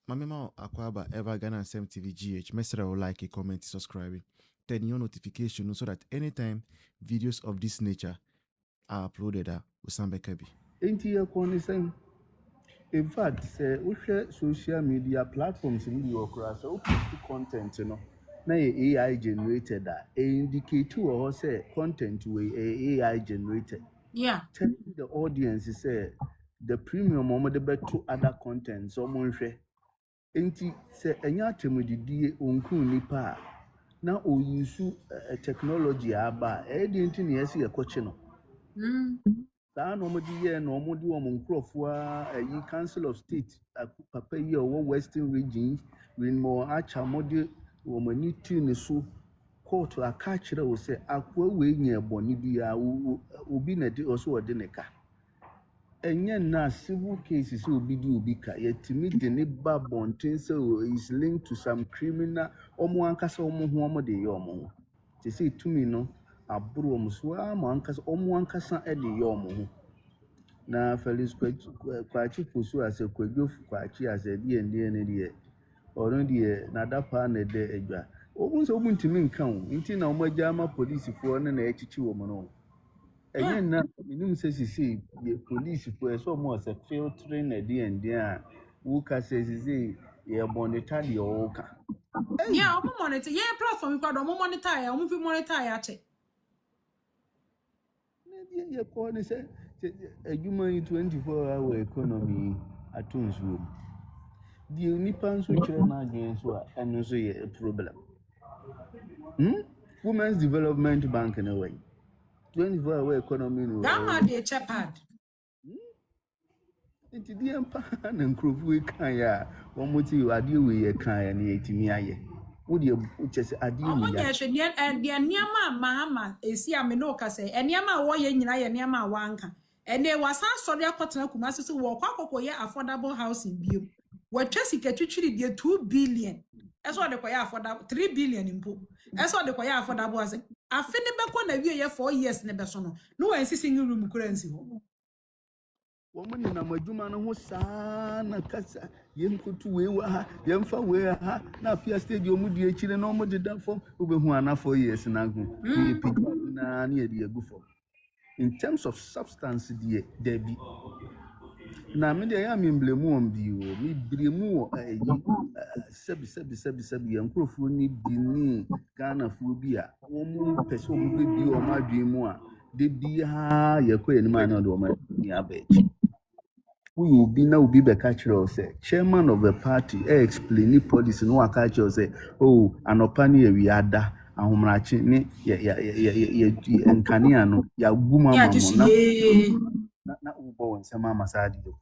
Mamema Akwaba Ever Ghana and Sem TV GH. Mesra will like, comment, subscribe, turn your notification so that anytime videos of this nature are uploaded, Usambekabi. Ain't you a in fact, say we share social media platforms in the across so content, Now AI generated that indicate to or say content we AI generated. Yeah. Tell the audience say the premium moment to other content so mon share. Enti say enya temudidie onku nipa na oyisu technology aba e di enti na yesi ekoche no. Saa na ọmụdị ihe na ọmụdị ọmụ nkurọfọ a council of state papa yi ọwọ western region rinmo acha mọdị ọmụnị tu ne so court aka kyerɛ wo sɛ akoa wei nya bɔne bi a obi na de ɔso ɔde ne ka ɛnyɛ na civil cases obi di obi ka yɛtumi de ne ba bɔnten sɛ is linked to some criminal ɔmo ankasa ɔmo ho ɔmo de yɛ ɔmo ho te sɛ tumi no aboro ɔmo so ama ankasa ɔmo ankasa de yɛ ɔmo ho na Felix kwachi posu asɛ kwadwo kwachi asɛ deɛ ne deɛ ɔno deɛ nadapa na ɛdɛ adwa ɔmo nso ɔmo ntumi nka wo nti na ɔmo agya ama polisifoɔ no na ɛkyikyi wɔn no ɛnyɛ na minim sɛ sisi yɛ polisifoɔ ɛsɛ ɔmo ɔsɛ filtering na deɛ a woka sɛ sisi yɛ monitor deɛ ɔwoka. Yeah, ɔmo monitor yɛ platform kwa do ɔmo monitor ya ɔmo fi monitor ya kyɛ. Na deɛ yɛ kɔ ne sɛ adwuma yi 24-hour economy ato nsuo mu. The nipa nso kyerɛ n'adwene so a ɛno nso yɛ a problem. Women's Development Bank in a way. 24-hour economy no. Ghana dey chepad. Nti di empa na nkrofo kan ya wɔn mo ti adeɛ wei yɛ kan ya na yɛtumi ayɛ. Wo de kyɛ sɛ adeɛ wei ya. Ɔmo nyɛ hwɛ deɛ nneɛma Mahama esi a me no ka sɛ nneɛma a wɔyɛ nyina yɛ nneɛma a wanka. Ɛnɛ wasan sɔre akɔtena Kumasi so wɔ akɔkɔyɛ affordable housing bio. Wɔtwa sika twitwiri deɛ 2 billion. Ɛso de kɔyɛ affordable 3 billion mpo. Ɛso de kɔyɛ affordable ase. Afi ne bɛkɔ na wie yɛ 4 years ne bɛso no. No wɔn sisi room currency hɔ. Wɔn ni na madwuma no ho saa na kasa yɛnkotu wei wa ha yɛmfa wei ha na apia stadium mu di akyire na ɔmo deda fam wobɛhu ana 4 years na go. Yɛ pigi na ne yɛ de agu fam. In terms of substance deɛ dabi na me deɛ yɛ amemblemu on bi o me bremu wɔ sɛbi nkurɔfoɔ ni bi ni Ghanafoɔ bi a wɔn pɛ sɛ wɔn bɛbi wɔn adwene mu a de biara yɛkɔ anim a na ɔde wɔn ani aba akyi woyɛ obi na obi bɛka kyerɛ wo sɛ chairman of the party explain policy no waka kyerɛ wo sɛ oh anɔpa ne yɛwie ada ahomarakye ne yɛ nkanea no yɛagu mu ama mo na wobɔ wɔn nsɛm ama saa adeɛ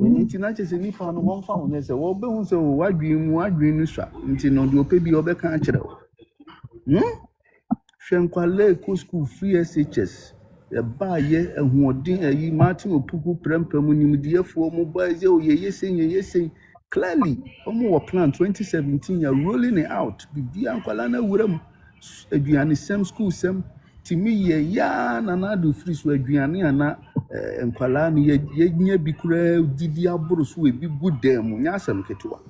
nti na kyerɛ sɛ nipa no wɔmfa wo nyɛ sɛ wɔbɛhu sɛ wadwene no sua nti no deɛ ɔpɛ bi ɔbɛka akyerɛ wo hwɛ nkwalaa ɛkɔ school free SHS yɛbaayɛ ahoɔden ayi Martin Opuku prɛmprɛ mu nimdeɛfoɔ mu baa sɛ yɛyɛ clearly ɔmo wɔ plan 2017 yɛ rolling it out bibia nkwalaa no awura mu aduane sɛm school sɛm timi yɛ yaa na do free so aduane ana nkwalaa no yɛnya bi koraa didi aboro so ebi gu dan mu nya asɛm ketewa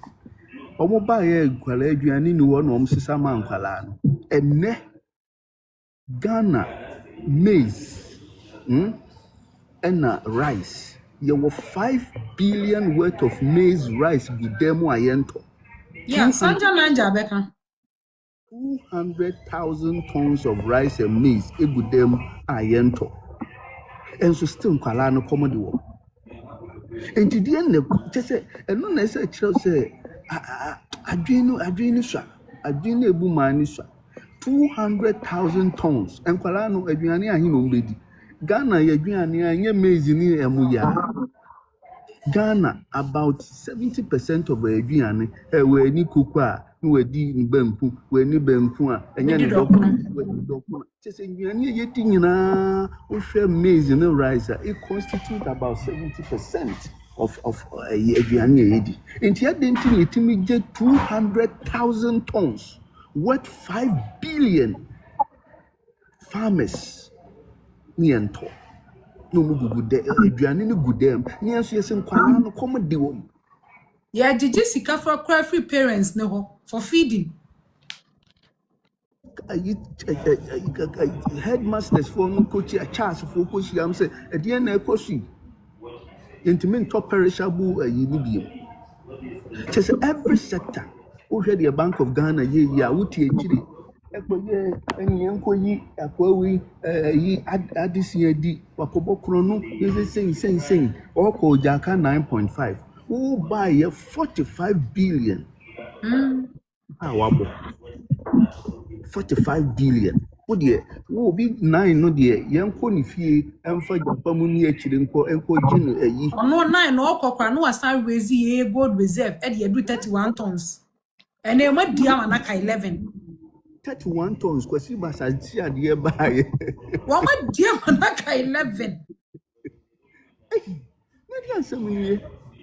ɔmo baayɛ nkwalaa aduane ni wɔ na ɔmo sesa ma nkwalaa no ɛnɛ Ghana maize ɛna rice yɛwɔ 5 billion worth of maize rice gu dan mu a yɛntɔ. Yeah, Sanja Nanja bɛka. 200,000 tons of rice and maize egu dan mu a yɛntɔ. Enso still nkwalaa no kɔmɔ de wɔ. Enti deɛ na kyɛ sɛ ɛno na ɛsɛ kyerɛw sɛ adwene no sua adwene ebu maa ni sua 200,000 tons nkwalaa no aduane ahe na ɔmbɛdi. Ghana yɛ aduane a nyɛ maize ni ɛmu ya. Ghana about 70% of our aduane ɛwɔ ani koko a na wadi banku wani banku a ɛnyɛ ne dɔkuna kyɛ sɛ aduane a yɛdi nyinaa wohwɛ maize ne rice a it constitute about 70% of aduane a yɛdi nti yɛde nti na yɛtumi gye 200,000 tons worth 5 billion farmers niento no mu gugu de aduane ne gu dem ne nso yɛsɛ nkwalaa no kɔm de wɔm Yeah, Gigi sika for cry free parents no for feeding. Headmasters for no coach a chance for coach yam say at the end of course intimate top perishable just every sector already a Bank of Ghana wuti echiri ekpoye enyenko yi akwawi yi adisi edi wakobokro no say oko jaka 9.5 who buy 45 billion wabo 45 billion wo be 9 no de yenko ni fie emfa japa mu ni echiri enko gino eyi no 9 no okokra no asan raise ye gold reserve e de do 31 tons and then what dia manaka 11 31 tons kwasi basanti ade buy what dia manaka 11 na ansem ni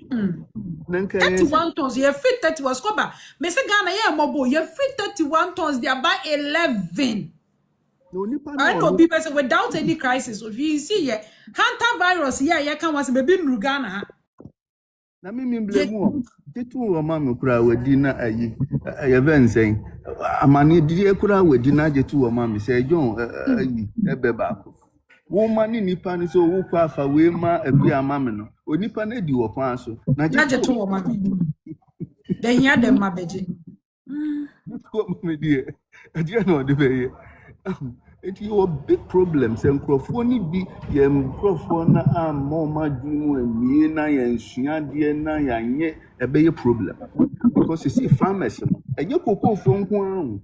31 tons you free 30 was cover me say Ghana ye mobo you free 31 tons they buy 11 no nipa I know people say without any crisis if you see here hunter virus here you can was baby in Ghana na me blame titu o ma me kura wadi na ayi ye ben sen amani di kura wadi na je tu o ma me say John ayi ebe ba ko wo ma ni nipa ni so wo kwa afa we ma abi ama me no onipa na di wo kwan so na je tu o ma me then ya dem ma beje ko me di e no de be it you a big problems and crofoni bi ye crofona ammo madwunu amie na ye nsuade na ya nye ebe ye problem because you see farmers enye koko fo nko an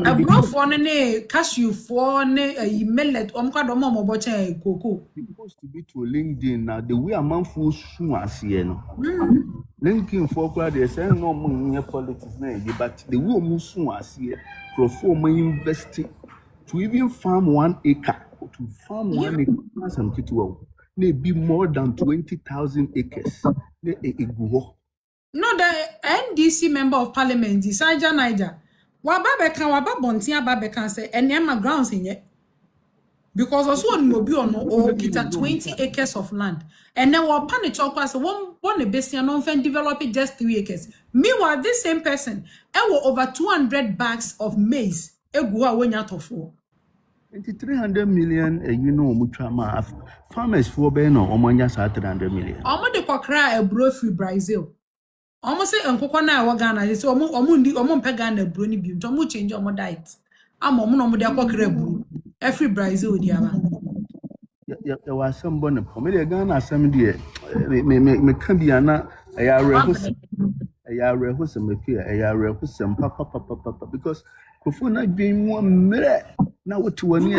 abrofo ne cashew for ne millet omkwado mo boche koko supposed to be to LinkedIn now the way amanfo su ase no LinkedIn for kwa dey say no mo nye politics na but the way omu su ase crofo mo invest to even farm 1 acre, to farm 1 acre, some people maybe more than 20,000 acres. No, the NDC member of parliament, Sanja Niger, waba bontia babekan say, and my grounds in it. Because also on mobile no or kita 20 acres of land. And then what pan the one a bestian non develop it just 3 acres. Meanwhile, this same person, over 200 bags of maize, when out of 4. 300 million, mutuama farmers for Beno, Omanya 300 million. Omo de kwakra a bro free Brazil. Omo say enkoko na wa Ghana say omo mpe Ghana bro ni bi omo change omo diet. Ama omo no mo de kwakra bro. Every Brazil di aba. Ya was some bonnet. Me de Ghana some de me kan bia na ya reho some me ya reho some papa because kofuna dwen mu mre na wotu wani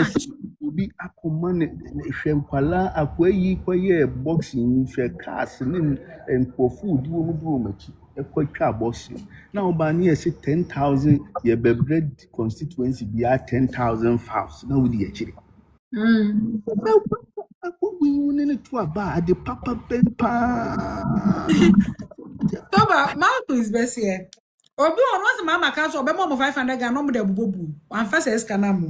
obi akoma ne hwemkwala akwayi koye boxing hwe cars ne enkofu di wo mu do machi ekotwa boxing na oba ne yesi 10,000 ye bebre constituency bia 10,000 fouls na wodi akire akwa wi ne to aba ade papa pempa Toba Marco is best here. Obi on once mama cancel obe mo 500 Ghana no mo de bubu. Wan first escana mo.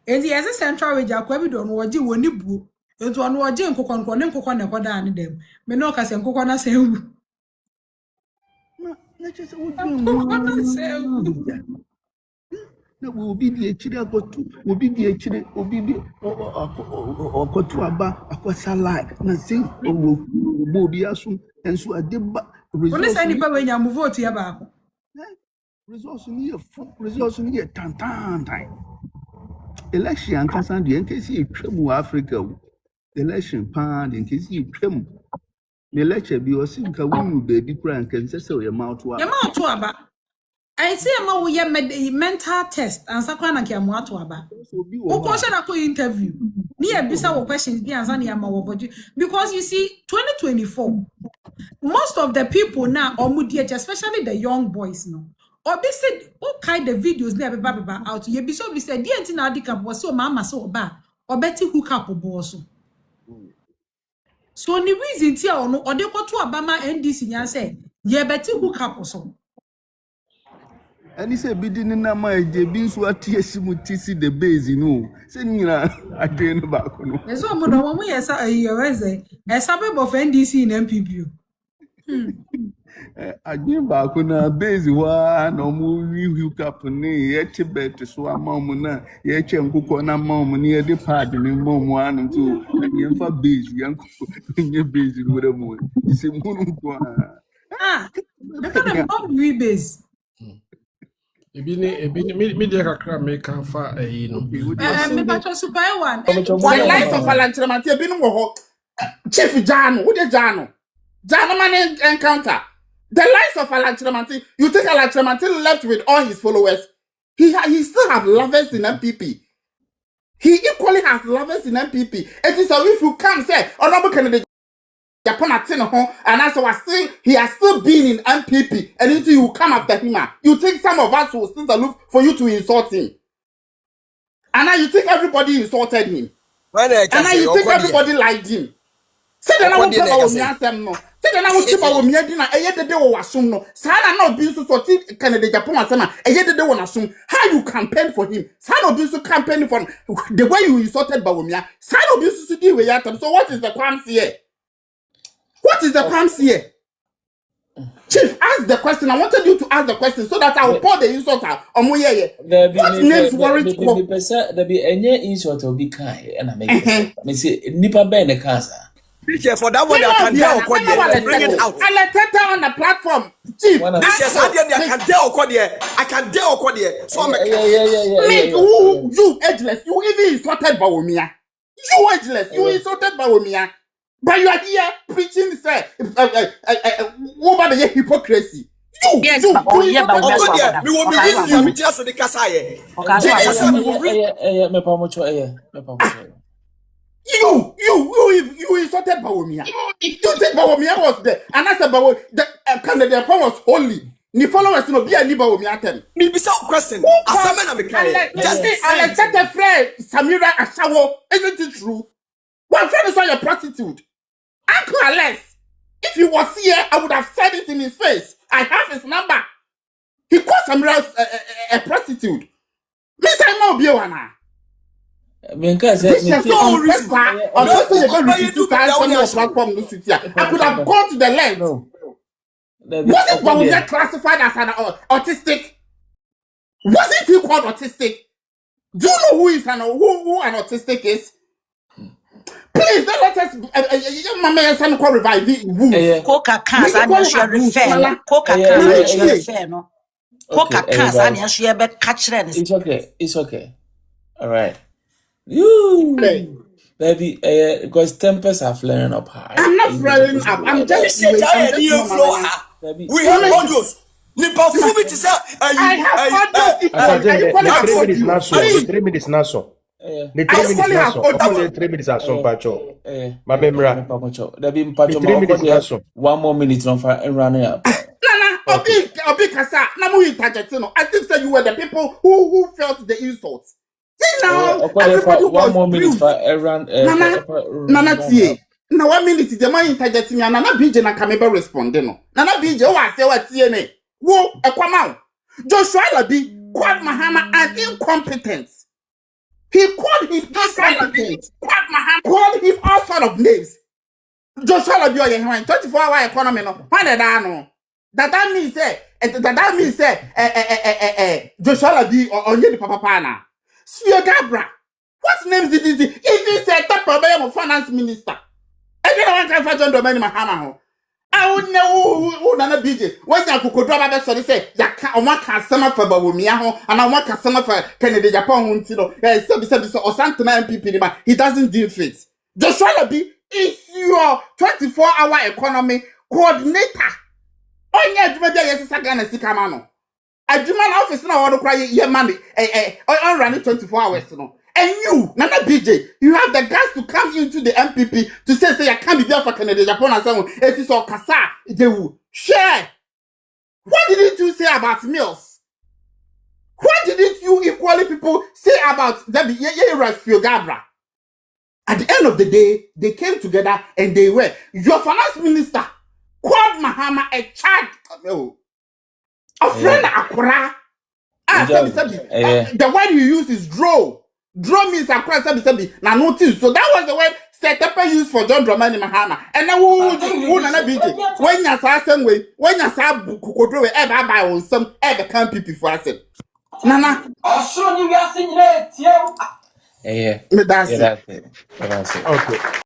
Enti yesi central region akwa bi do no woji woni buo. Enti ono woji nkokon ne nkokon ne koda ne dem. Me no ka se nkokon na se hu. Na chese wo na obi di echire akotu obi di echire obi di akotu aba akwasala na sin obi asu enso adeba Oni say ni pa we nya mu vote ya ba ko. Resource ni tantan election ankasa de nkesi etwam Africa election pan de nkesi etwam the lecture bi osinka wonu baby kura nkanse se o mouth aba I see ma wo ye mental test ansa kwa na kia mo ato aba wo ko se na ko interview ni e bisa wo questions bi ansa na ma wo boji because you see 2024 most of the people now omudi especially the young boys no obi said okay the videos na beba out ye bi so bi said die na adi camp was so mama so oba obeti hook up boso so ni reason ti a ono ode kwoto abama NDC nya say ye beti hook up so ani say bidi ni na ma eje bi nso atie simutisi the base no say nyina adwe no ba ko no eso mo do mo yesa ayeweze esa be bof NDC na MPP Adwene baako na base wa na ɔmo hook up ne yɛte bet so ama ɔmo na yɛtwe nkokɔ na ama ɔmo ne yɛde pad ne ma ɔmo ano so yɛmfa base yɛnkɔ nye base no wura mu sɛ munu nko a the kind of we base ebi me dey kakra me kan fa ayi no me patch super one the life of Alanchemati ebi no wo Chief Jano who dey Jano man encounter the lives of Alanchemati. You think Alanchemati left with all his followers? He still have lovers in MPP. He equally has lovers in MPP. It is so if you come say honorable candidate Japan at home and as I was saying, he has still been in MPP and until you come after him. You think some of us will still look for you to insult him? And now you think everybody insulted him? And now you think everybody liked him? Say that I won't talk about me answer no. Say that I won't talk about me dinner. The day we assume no. Sana no be so sorti Canada Japan asema. The day we assume how you campaign for him. Sana be so campaign for the way you insulted Bawumia. Sana be so deal with yatam. So what is the crime here? What is the crime here? Chief, ask the question. I wanted you to ask the question so that I will pour the insult out. What names warrant? There be any insult or be kind, and I make me say Nipa Ben the cancer. For that one, I can tell bring it out. I let her on the platform. Chief, I can tell I can tell so you edgeless, you even insulted Bawumia. You edgeless, you insulted Bawumia. But you are here preaching, say, over the hypocrisy. You, yes, you, we will be with you just the Kasaye. You insulted Bawumia. You think Bawumia was there, and I said the candidate was holy. Ni followers no be any Bawumia tem. Me be some question. Asamena me kai. Just I set a friend Samira Ashawo. Isn't it true? One friend is not a prostitute. Uncle Alex, if he was here, I would have said it in his face. I have his number. He calls Samira a prostitute. Miss Emma Biowana. I could have gone to the length. Was it when we get classified as an autistic? Wasn't he called autistic? Do you know who is who an autistic is? Please don't let us Mama and son call revive Coca cans and you refer Coca cans and refer no Coca cans and you be catch them. It's okay. All right. You baby, because tempers are flaring up high. I'm not flaring up. I'm just we have audios. Nipa fumi to say I have 3 minutes now so. The 3 minutes are so pacho. My memory. One more minute on fire and running up. Nana, Obi Kasa, Namu Tajetino. I think that you were the people who felt the insults. One more minute for around Nana Tie. Now 1 minute the man interjecting and Nana BJ na Kameba responding. Nana BJ was say what TNA. Wo Ekwamau. Joshua Labi called Mahama an incompetence. He called him incompetent. Called him all sort of names. Joshua Labi or 24-hour economy no. Why did I know? That means say Joshua Labi or Onyedi Papa Pana. Sphere Gabra. What names did he say? He said that problem of finance minister. I don't want to find John Domain Mahama. I would know who Nana BJ. When you could drop that so say that I want customer for Bawumia and I want customer for Kennedy Japan Huntino. Or something MPP. He doesn't deal with it. Joshua Labi is your 24-hour economy coordinator. Oh yeah, maybe yes, Sagana Sikamano. I do my office now. I want to cry your money. I run 24 hours. No. And you, Nana BJ, you have the guts to come into the MPP to say I can't be there for Canada, Japan, and so on. It is all Kasa. They will share. What didn't you say about Mills? What didn't you equally people say about the Gabra? At the end of the day, they came together and they were your finance minister called Mahama a child. A friend Akura. The word you use is draw. Draw means Akura sabi. Now notice. So that was the word set up a use for John Dramani Mahama. And now who Nana BJ. When you saw some way, when you saw Kukodro ever buy on some ever can't people for us. Nana. I'll show you guys in there. That's it. That's it. Okay.